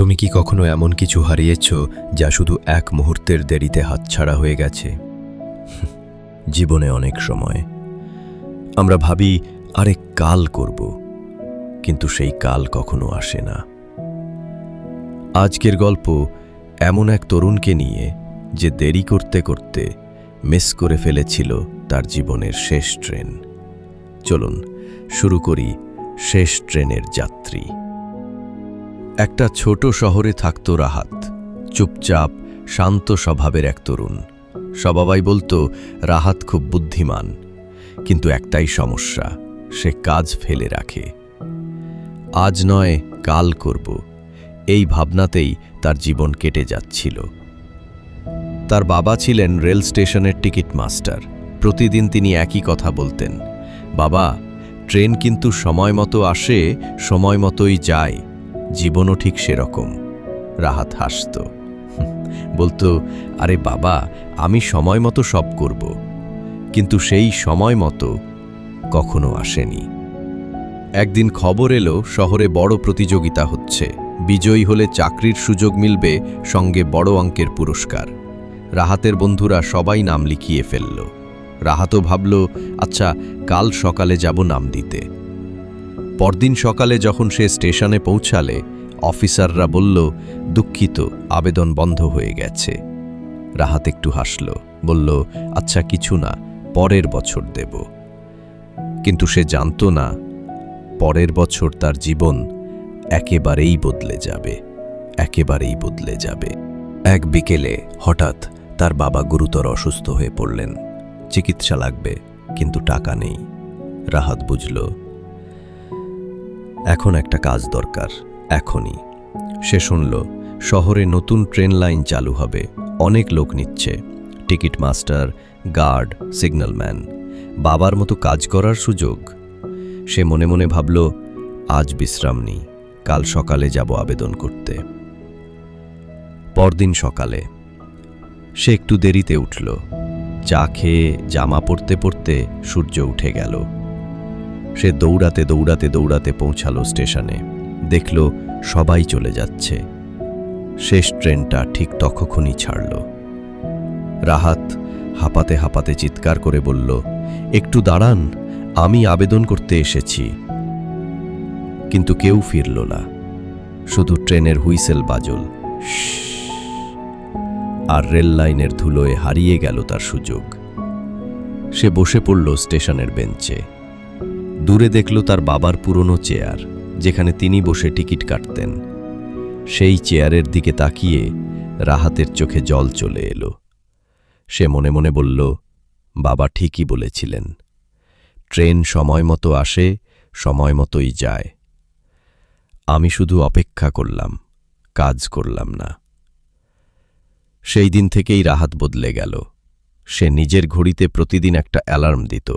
তুমি কি কখনো এমন কিছু হারিয়েছ যা শুধু এক মুহূর্তের দেরিতে হাতছাড়া হয়ে গেছে? জীবনে অনেক সময় আমরা ভাবি আরে কাল করব, কিন্তু সেই কাল কখনো আসে না। আজকের গল্প এমন এক তরুণকে নিয়ে যে দেরি করতে করতে মিস করে ফেলেছিল তার জীবনের শেষ ট্রেন। চলুন শুরু করি শেষ ট্রেনের যাত্রী। একটা ছোট শহরে থাকত রাহাত, চুপচাপ শান্ত স্বভাবের এক তরুণ। সবাই বলতো রাহাত খুব বুদ্ধিমান, কিন্তু একটাই সমস্যা, সে কাজ ফেলে রাখে। আজ নয় কাল করব, এই ভাবনাতেই তার জীবন কেটে যাচ্ছিল। তার বাবা ছিলেন রেল স্টেশনের টিকিট মাস্টার। প্রতিদিন তিনি একই কথা বলতেন, বাবা, ট্রেন কিন্তু সময় মতো আসে, সময় মতোই যায়। জীবনও ঠিক সেরকম। রাহাত হাসত, বলতো, আরে বাবা, আমি সময় মতো সব করব, কিন্তু সেই সময় মতো কখনো আসেনি। একদিন খবর এলো শহরে বড় প্রতিযোগিতা হচ্ছে, বিজয়ী হলে চাকরির সুযোগ মিলবে, সঙ্গে বড় অঙ্কের পুরস্কার। রাহাতের বন্ধুরা সবাই নাম লিখিয়ে ফেলল। রাহাতও ভাবল, আচ্ছা কাল সকালে যাব নাম দিতে। পরদিন সকালে যখন সে স্টেশনে পৌঁছালে, অফিসাররা বলল, দুঃখিত, আবেদন বন্ধ হয়ে গেছে। রাহাত একটু হাসল, বলল, আচ্ছা কিছু না, পরের বছর দেব। কিন্তু সে জানত না, পরের বছর তার জীবন একেবারেই বদলে যাবে, একেবারেই বদলে যাবে। এক বিকেলে হঠাৎ তার বাবা গুরুতর অসুস্থ হয়ে পড়লেন। চিকিৎসা লাগবে, কিন্তু টাকা নেই। রাহাত বুঝল, এখন একটা কাজ দরকার, এখনই। সে শুনল শহরে নতুন ট্রেন লাইন চালু হবে, অনেক লোক নিচ্ছে, টিকিট মাস্টার, গার্ড, সিগন্যালম্যান। বাবার মতো কাজ করার সুযোগ। সে মনে মনে ভাবল, আজ বিশ্রাম নিই, কাল সকালে যাব আবেদন করতে। পরদিন সকালে সে একটু দেরিতে উঠল। চা খেয়ে জামা পরতে পরতে সূর্য উঠে গেল। সে দৌড়াতে দৌড়াতে দৌড়াতে পৌঁছালো স্টেশনে। দেখল সবাই চলে যাচ্ছে। শেষ ট্রেনটা ঠিক তখনই ছাড়ল। রাহাত হাঁপাতে হাঁপাতে চিৎকার করে বলল, একটু দাঁড়ান, আমি আবেদন করতে এসেছি। কিন্তু কেউ ফিরল না, শুধু ট্রেনের হুইসেল বাজল। আর রেল লাইনের ধুলোয় হারিয়ে গেল তার সুযোগ। সে বসে পড়ল স্টেশনের বেঞ্চে। দূরে দেখল তার বাবার পুরনো চেয়ার, যেখানে তিনি বসে টিকিট কাটতেন। সেই চেয়ারের দিকে তাকিয়ে রাহাতের চোখে জল চলে এলো। সে মনে মনে বলল, বাবা ঠিকই বলেছিলেন, ট্রেন সময় মতো আসে, সময় মতোই যায়। আমি শুধু অপেক্ষা করলাম, কাজ করলাম না। সেই দিন থেকেই রাহাত বদলে গেল। সে নিজের ঘড়িতে প্রতিদিন একটা অ্যালার্ম দিত,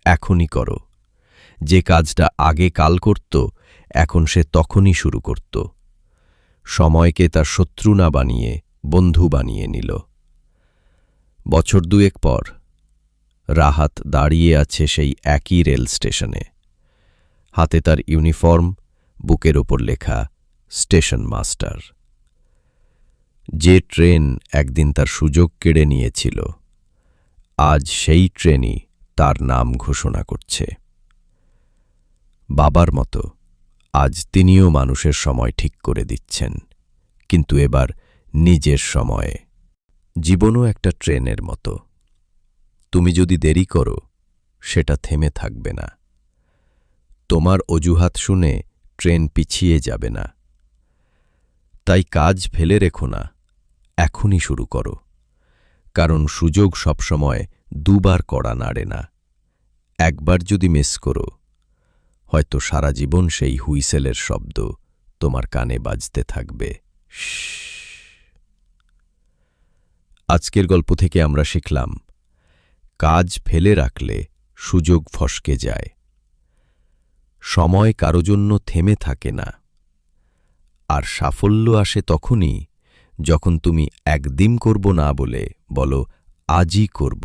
এখনই করো। যে কাজটা আগে কাল করত, এখন সে তখনই শুরু করত। সময়কে তার শত্রু না বানিয়ে বন্ধু বানিয়ে নিল। বছর দুয়েক পর রাহাত দাঁড়িয়ে আছে সেই একই রেল স্টেশনে। হাতে তার ইউনিফর্ম, বুকের ওপর লেখা স্টেশন মাস্টার। যে ট্রেন একদিন তার সুযোগ কেড়ে নিয়েছিল, আজ সেই ট্রেনই তার নাম ঘোষণা করছে। বাবার মতো আজ তিনিও মানুষের সময় ঠিক করে দিচ্ছেন, কিন্তু এবার নিজের সময়ে। জীবনও একটা ট্রেনের মতো। তুমি যদি দেরি করো, সেটা থেমে থাকবে না। তোমার অজুহাত শুনে ট্রেন পিছিয়ে যাবে না। তাই কাজ ফেলে রেখো না, এখনই শুরু করো। কারণ সুযোগ সবসময় দুবার কড়া নাড়ে না। একবার যদি মিস করো, হয়তো সারা জীবন সেই হুইসেলের শব্দ তোমার কানে বাজতে থাকবে। আজকের গল্প থেকে আমরা শিখলাম, কাজ ফেলে রাখলে সুযোগ ফসকে যায়। সময় কারো জন্য থেমে থাকে না। আর সাফল্য আসে তখনই, যখন তুমি একদিন করব না বলে বলো, আজই করব।